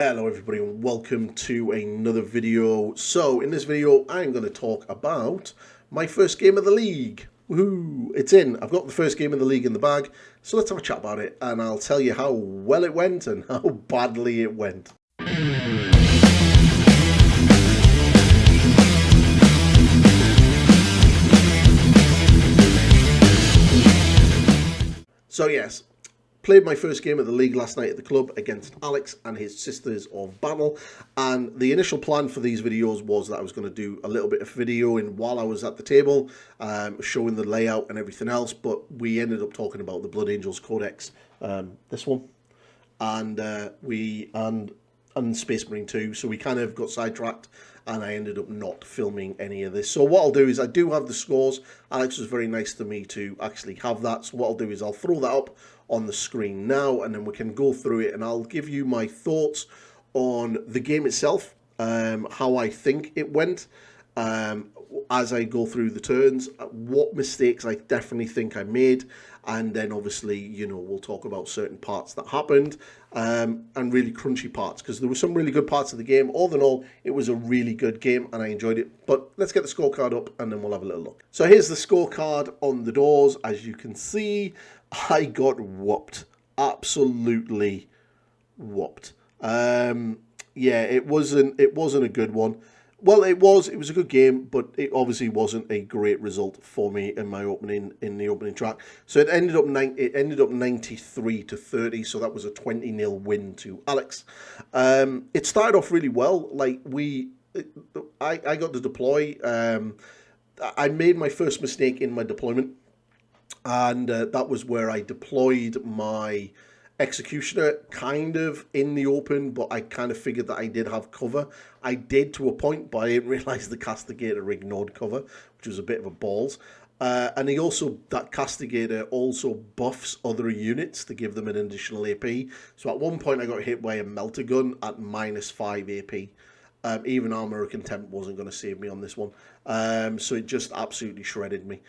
Hello everybody and welcome to another video. So in this video I'm going to talk about my first game of the league. Woohoo! It's in. I've got the first game of the league in the bag, so let's have a chat about it and I'll tell you how well it went and how badly it went. So yes, played my first game of the league last night at the club against Alex and his Sisters of Battle, and the initial plan for these videos was that I was going to do a little bit of videoing while I was at the table, showing the layout and everything else, but we ended up talking about the Blood Angels Codex, this one, and and Space Marine 2, so we kind of got sidetracked and I ended up not filming any of this. So what I'll do is I do have the scores. Alex was very nice to me to actually have that, so what I'll do is I'll throw that up on the screen now and then we can go through it and I'll give you my thoughts on the game itself, how I think it went, as I go through the turns, what mistakes I definitely think I made, and then obviously, you know, we'll talk about certain parts that happened, and really crunchy parts, because there were some really good parts of the game. All in all, it was a really good game and I enjoyed it. But let's get the scorecard up and then we'll have a little look. So here's the scorecard on the doors. As you can see, I got whooped. Absolutely whooped. Yeah, it wasn't a good one. Well, it was a good game, but it obviously wasn't a great result for me in my opening track. So it ended up 93-30, so that was a 20-0 win to Alex. It started off really well. Like I got to deploy. I made my first mistake in my deployment, and that was where I deployed my Executioner kind of in the open, but I kind of figured that I did have cover. I did to a point, but I didn't realise the Castigator ignored cover, which was a bit of a balls. And that Castigator also buffs other units to give them an additional AP. So at one point I got hit by a Melter Gun at -5 AP. Even Armor of Contempt wasn't going to save me on this one. So it just absolutely shredded me.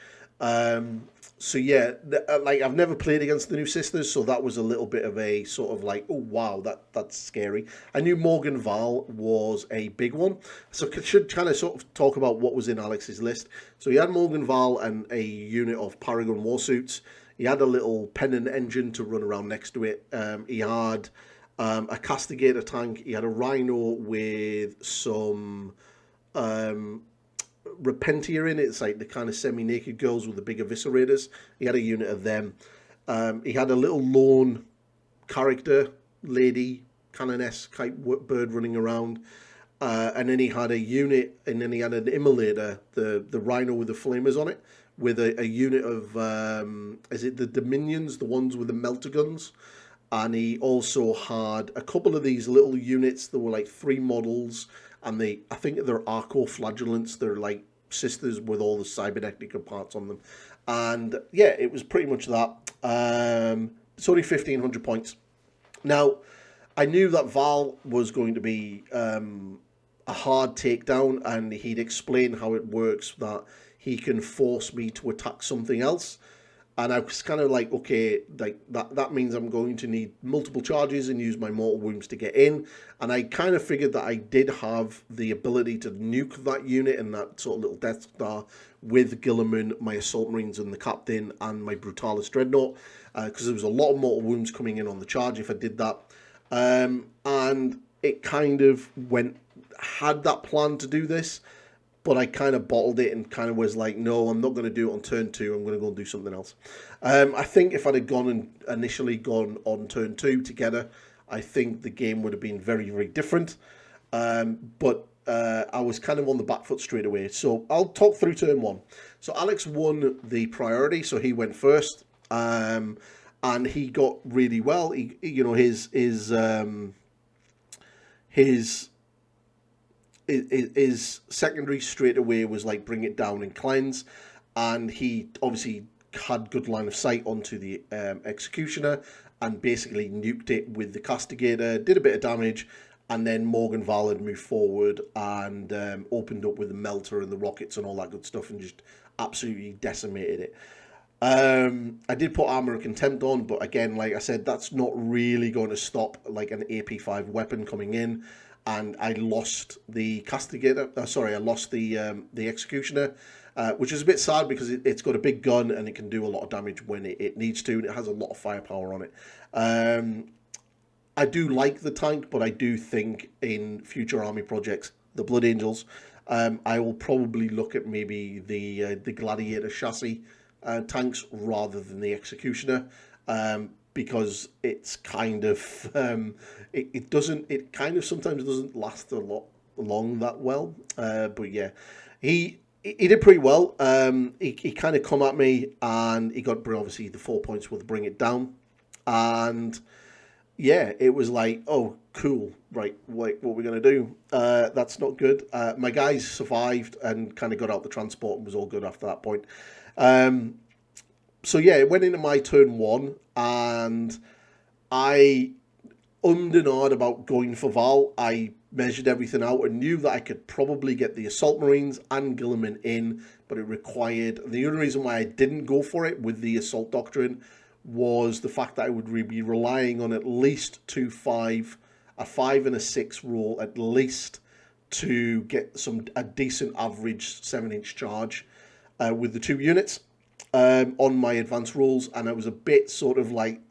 So yeah, like I've never played against the new Sisters, so that was a little bit of a sort of like, oh wow, that's scary. I knew Morgan Val was a big one, so I should kind of sort of talk about what was in Alex's list. So he had Morgan Val and a unit of Paragon Warsuits. He had a little Pennant engine to run around next to it. He had a Castigator tank. He had a Rhino with some Repentia in it. It's like the kind of semi-naked girls with the big eviscerators. He had a unit of them. He had a little lone character, lady, canoness type bird running around. And then he had a unit, and then he had an immolator, the rhino with the flamers on it, with a unit of, is it the Dominions, the ones with the melter guns? And he also had a couple of these little units. There were like 3 models, and I think they're Arco-Flagellants. They're like sisters with all the cybernetic parts on them. And yeah, it was pretty much that. It's only 1,500 points. Now, I knew that Val was going to be a hard takedown, and he'd explain how it works, that he can force me to attack something else. And I was kind of like, okay, like that means I'm going to need multiple charges and use my mortal wounds to get in. And I kind of figured that I did have the ability to nuke that unit and that sort of little Death Star with Gilliman, my Assault Marines and the Captain, and my Brutalis Dreadnought, because there was a lot of mortal wounds coming in on the charge if I did that. And it kind of had that plan to do this, but I kind of bottled it and kind of was like, no, I'm not going to do it on turn 2. I'm going to go and do something else. I think if I'd have initially gone on turn 2 together, I think the game would have been very, very different. But I was kind of on the back foot straight away. So I'll talk through turn 1. So Alex won the priority, so he went first. And he got really well. His secondary straight away was like bring it down and cleanse, and he obviously had good line of sight onto the Executioner and basically nuked it with the Castigator, did a bit of damage, and then Morgan Val had moved forward and opened up with the Melter and the rockets and all that good stuff and just absolutely decimated it. I did put Armor of Contempt on, but again, like I said, that's not really going to stop like an AP5 weapon coming in. And I lost the Castigator. Sorry, I lost the Executioner, which is a bit sad because it's got a big gun and it can do a lot of damage when it needs to, and it has a lot of firepower on it. I do like the tank, but I do think in future army projects, the Blood Angels, I will probably look at maybe the Gladiator chassis tanks rather than the Executioner, because it's kind of it kind of sometimes doesn't last a lot long that well. But yeah, he did pretty well. He kind of come at me and he got obviously the 4 points with bring it down, and yeah, it was like, oh, cool, right, what we're going to do? That's not good. My guys survived and kind of got out the transport and was all good after that point. So yeah, it went into my turn one, and I ummed and ahed about going for Val. I measured everything out and knew that I could probably get the Assault Marines and Guilliman in, but it required... The only reason why I didn't go for it with the Assault Doctrine was the fact that I would be relying on at least a 5 and a 6 roll at least to get a decent average 7-inch charge with the 2 units on my advanced rolls, and I was a bit sort of like,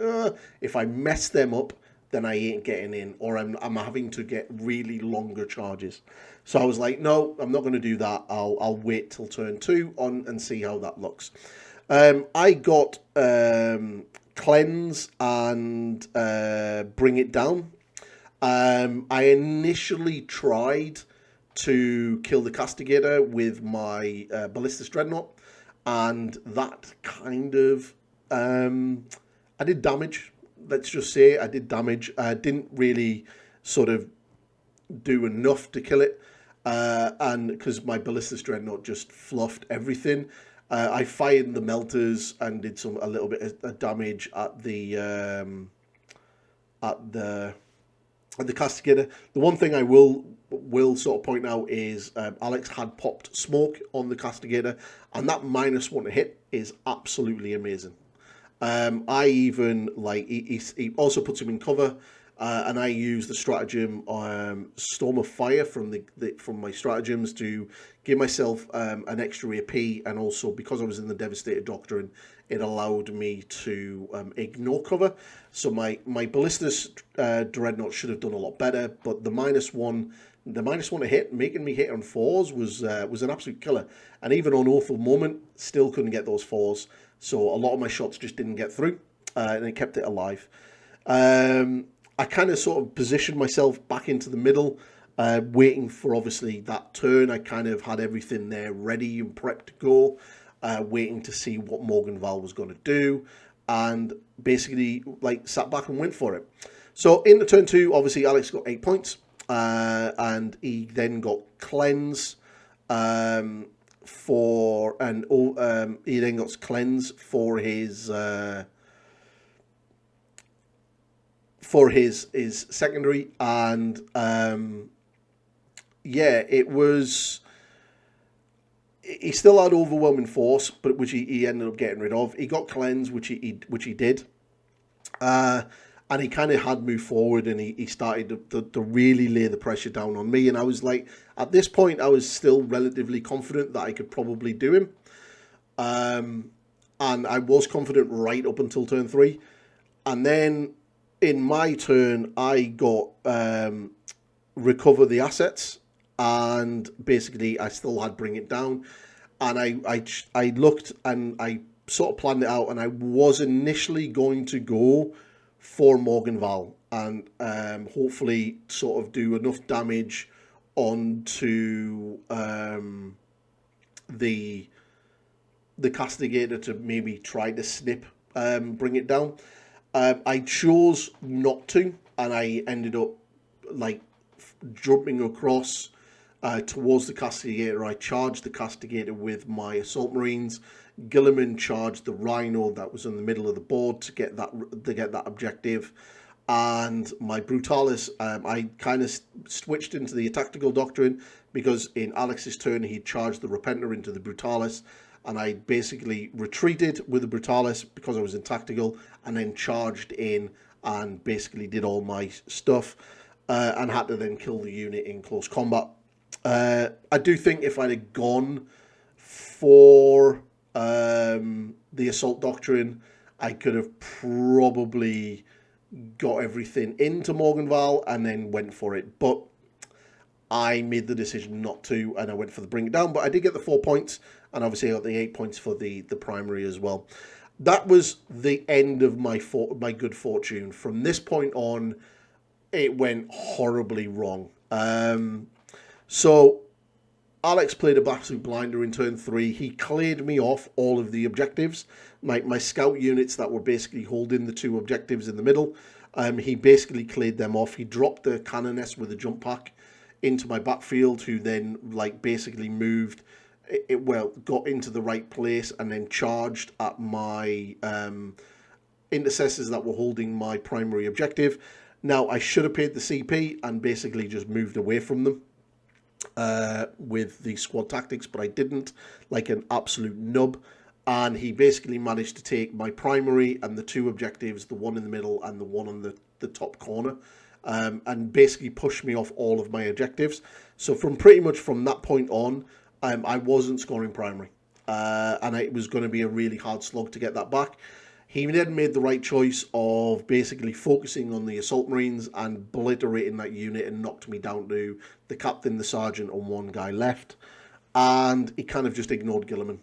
if I mess them up, then I ain't getting in, or I'm having to get really longer charges. So I was like, no, I'm not going to do that. I'll wait till turn 2 on and see how that looks. I got Cleanse and Bring It Down. I initially tried to kill the Castigator with my Ballistus Dreadnought, and that kind of... I did damage. Let's just say I did damage. I didn't really sort of do enough to kill it, and because my Ballistus Dreadnought just fluffed everything. I fired the melters and did a little bit of damage at the Castigator. The one thing I will sort of point out is Alex had popped smoke on the Castigator, and that -1 to hit is absolutely amazing. I even he also puts him in cover, and I use the stratagem Storm of Fire from from my stratagems to give myself an extra AP, and also because I was in the Devastator Doctrine, it allowed me to ignore cover. So my Ballistus Dreadnought should have done a lot better, but the -1 to hit, making me hit on 4s, was an absolute killer. And even on Awful Moment, still couldn't get those 4s. So a lot of my shots just didn't get through, and it kept it alive. I kind of sort of positioned myself back into the middle, waiting for obviously that turn. I kind of had everything there ready and prepped to go, waiting to see what Morgan Val was going to do, and basically sat back and went for it. So in the turn 2, obviously Alex got 8 points, and he then got Cleanse. He then got Cleanse for his secondary, and yeah, it was... He still had overwhelming force, but which he ended up getting rid of. He got Cleanse, which he did, and he kind of had moved forward, and he started to really lay the pressure down on me. And I was like, at this point, I was still relatively confident that I could probably do him. And I was confident right up until turn 3. And then in my turn, I got Recover the Assets. And basically, I still had Bring It Down. And I looked and I sort of planned it out. And I was initially going to go for Morgan Val and hopefully sort of do enough damage onto the Castigator to maybe try to snip Bring It Down. I chose not to, and I ended up jumping across towards the Castigator. I charged the Castigator with my Assault Marines. Guilliman charged the Rhino that was in the middle of the board to get that objective, and my Brutalis, I kind of switched into the Tactical Doctrine because in Alex's turn he charged the Repenter into the Brutalis, and I basically retreated with the Brutalis because I was in tactical, and then charged in and basically did all my stuff, and had to then kill the unit in close combat. I do think if I'd have gone for the Assault Doctrine, I could have probably got everything into Morgenthau and then went for it. But I made the decision not to, and I went for the Bring It Down. But I did get the 4 points, and obviously I got the 8 points for the primary as well. That was the end of my good fortune. From this point on, it went horribly wrong. So Alex played a absolute blinder in turn 3. He cleared me off all of the objectives. My scout units that were basically holding the 2 objectives in the middle. He basically cleared them off. He dropped the Canoness with a jump pack into my backfield, who then basically moved, got into the right place and then charged at my intercessors that were holding my primary objective. Now, I should have paid the CP and basically just moved away from them with the squad tactics, but I didn't, like an absolute nub. And he basically managed to take my primary and the 2 objectives, the one in the middle and the one on the top corner, and basically pushed me off all of my objectives. So pretty much from that point on, I wasn't scoring primary, and it was going to be a really hard slog to get that back. He then made the right choice of basically focusing on the Assault Marines and obliterating that unit, and knocked me down to the captain, the sergeant, and 1 guy left. And he kind of just ignored Guilliman.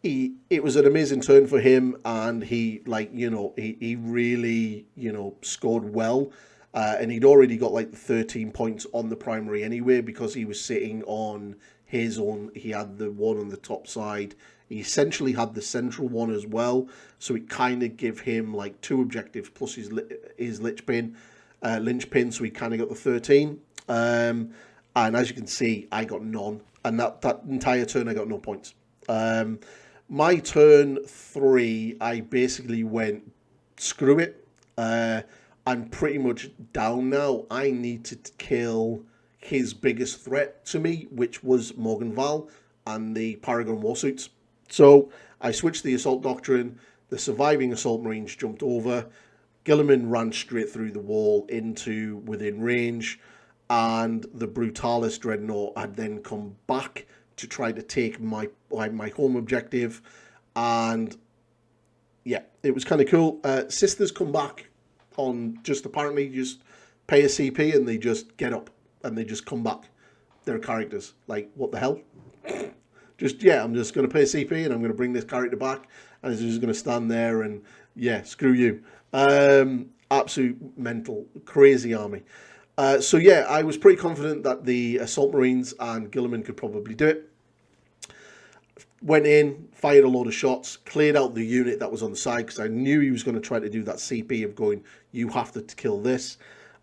It was an amazing turn for him, and he really, scored well. And he'd already got the 13 points on the primary anyway, because he was sitting on his own. He had the one on the top side. He essentially had the central one as well, so it kind of gave him 2 objectives plus his linchpin, so he kind of got the 13. And as you can see, I got none, and that entire turn I got no points. My turn 3, I basically went, screw it. I'm pretty much down now. I need to kill his biggest threat to me, which was Morgenthau and the Paragon Warsuits. So I switched the Assault Doctrine. The surviving Assault Marines jumped over. Guilliman ran straight through the wall into within range, and the Brutalis Dreadnought had then come back to try to take my home objective. And yeah, it was kind of cool. Sisters come back on apparently just pay a CP, and they just get up and they just come back. They're characters. What the hell? I'm just going to pay a CP and I'm going to bring this character back, and he's just going to stand there and, screw you. Absolute mental, crazy army. I was pretty confident that the Assault Marines and Guilliman could probably do it. Went in, fired a load of shots, cleared out the unit that was on the side, because I knew he was going to try to do that CP of going, you have to kill this.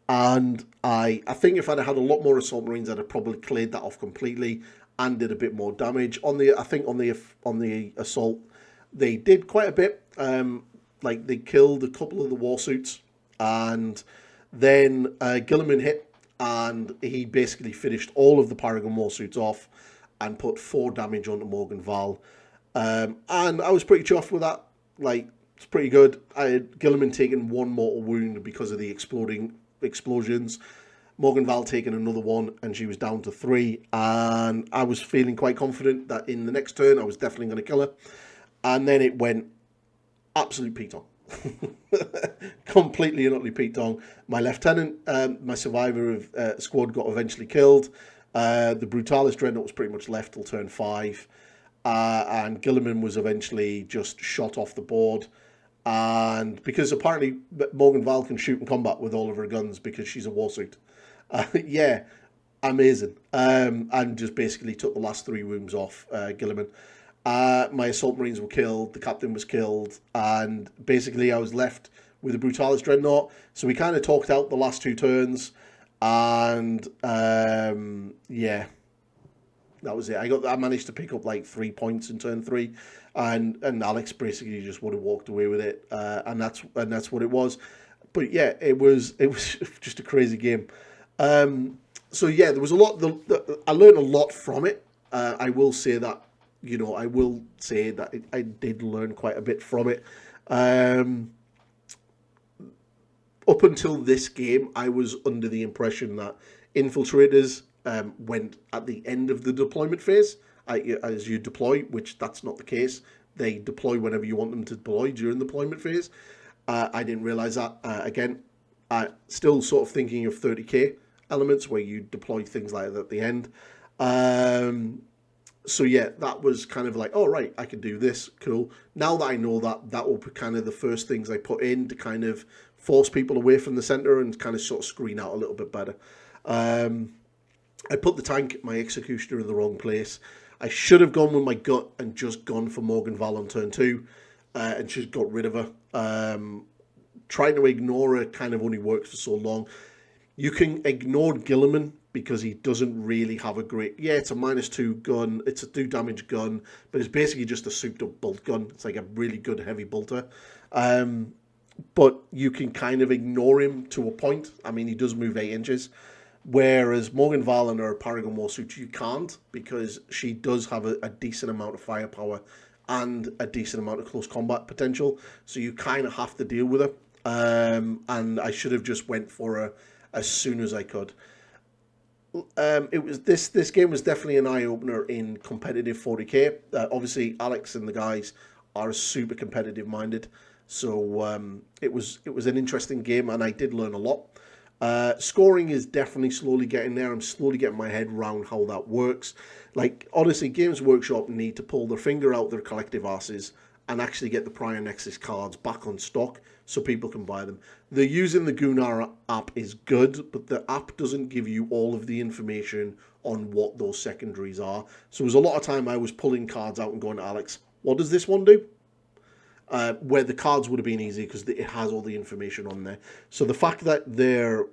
And I think if I'd had a lot more Assault Marines, I'd have probably cleared that off completely and did a bit more damage. On the Assault, they did quite a bit. They killed a couple of the Warsuits, and then Guilliman hit, and he basically finished all of the Paragon Warsuits off and put 4 damage onto Morgenthau. And I was pretty chuffed with that. It's pretty good. I had Guilliman taken 1 mortal wound because of the explosions. Morgenthau taken another 1, and she was down to 3. And I was feeling quite confident that in the next turn I was definitely going to kill her. And then it went absolute Pete-Tong. Completely and utterly Pete-Tong. My lieutenant, my survivor of squad, got eventually killed. The Brutalis Dreadnought was pretty much left till turn 5. And Guilliman was eventually just shot off the board. And because apparently Morgenthau can shoot in combat with all of her guns because she's a warsuit. Amazing. And just basically took the last 3 wounds off Guilliman. My Assault Marines were killed, the captain was killed, and basically I was left with the Brutalis Dreadnought. So we kind of talked out the last 2 turns, and that was it. I managed to pick up 3 points in turn 3, and Alex basically just would have walked away with it, and that's what it was. But yeah, it was just a crazy game. There was a lot. I learned a lot from it. I will say that. you know, I will say that I did learn quite a bit from it. Um, Up until this game, I was under the impression that infiltrators went at the end of the deployment phase as you deploy, which that's not the case. They deploy whenever you want them to deploy during the deployment phase. I didn't realize that. Again, still sort of thinking of 30k elements where you deploy things like that at the end. So yeah, that was kind of like, oh right, I can do this, cool. Now that I know that, that will be kind of the first things I put in to kind of force people away from the center and kind of sort of screen out a little bit better. I put the tank, my executioner, in the wrong place. I should have gone with my gut and just gone for Morgan Val on turn 2 and just got rid of her. Trying to ignore her kind of only works for so long. You can ignore Gilliman because he doesn't really have a great... Yeah, it's a -2 gun. It's a 2 damage gun, but it's basically just a souped up bolt gun. It's like a really good heavy bolter. But you can kind of ignore him to a point. I mean, he does move 8 inches. Whereas Morgan Val and her Paragon Warsuit, you can't, because she does have a decent amount of firepower and a decent amount of close combat potential. So you kind of have to deal with her. And I should have just went for her as soon as I could. It was this game was definitely an eye opener in competitive 40k. Obviously, Alex and the guys are super competitive minded, so it was an interesting game, and I did learn a lot. Scoring is definitely slowly getting there. I'm slowly getting my head around how that works. Like, honestly, Games Workshop need to pull their finger out their collective asses and actually get the Prior Nexus cards back on stock so people can buy them. They're using the Gunnar app is good, but the app doesn't give you all of the information on what those secondaries are. So there's a lot of time I was pulling cards out and going to Alex, what does this one do? Where the cards would have been easy because it has all the information on there. So the fact that they're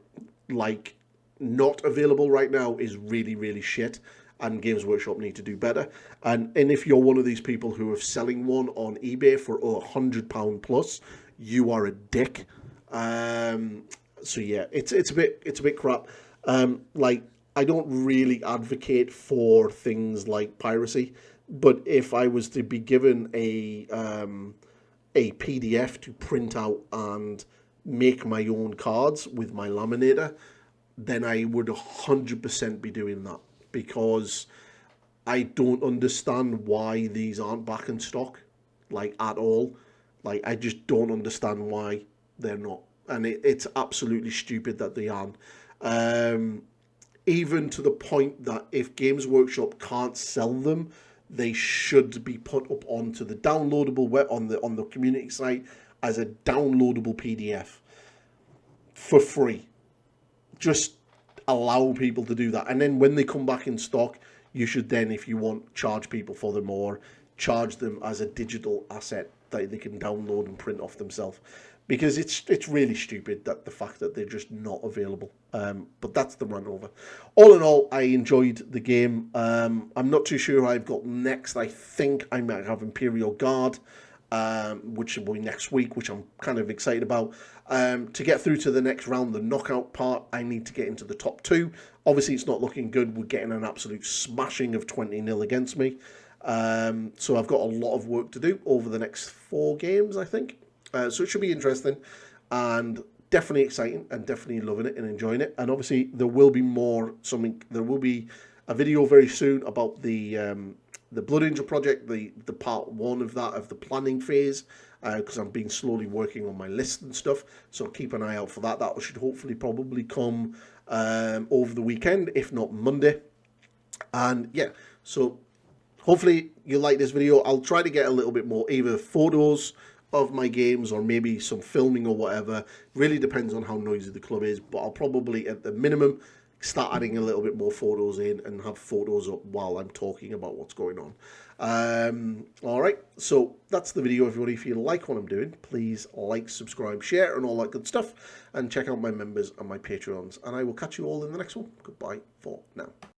like not available right now is really, really shit, and Games Workshop need to do better. And if you're one of these people who are selling one on eBay for £100 plus, you are a dick. So yeah, it's a bit crap. Like, I don't really advocate for things like piracy, but if I was to be given a PDF to print out and make my own cards with my laminator, then I would 100% be doing that, because I don't understand why these aren't back in stock, like, at all. Like, I just don't understand why they're not. And it's absolutely stupid that they aren't. Even to the point that if Games Workshop can't sell them, they should be put up onto the downloadable web on the community site as a downloadable PDF for free. Just allow people to do that, and then when they come back in stock, you should then, if you want, charge people for them or charge them as a digital asset that they can download and print off themselves. Because it's really stupid that the fact that they're just not available. But that's the run over. All in all, I enjoyed the game. I'm not too sure who I've got next. I think I might have Imperial Guard, which will be next week, which I'm kind of excited about. To get through to the next round, the knockout part, I need to get into the top 2. Obviously, it's not looking good. We're getting an absolute smashing of 20-0 against me. So I've got a lot of work to do over the next 4 games, I think. So it should be interesting and definitely exciting, and definitely loving it and enjoying it. And obviously there will be there will be a video very soon about the Blood Angel project, the part 1 of that, of the planning phase, because I've been slowly working on my list and stuff. So keep an eye out for that. That should hopefully probably come over the weekend, if not Monday. And yeah, so hopefully you like this video. I'll try to get a little bit more either photos of my games or maybe some filming or whatever. Really depends on how noisy the club is, but I'll probably at the minimum start adding a little bit more photos in and have photos up while I'm talking about what's going on. All right, so that's the video, everybody. If you like what I'm doing, please like, subscribe, share, and all that good stuff, and check out my members and my Patreons, and I will catch you all in the next one. Goodbye for now.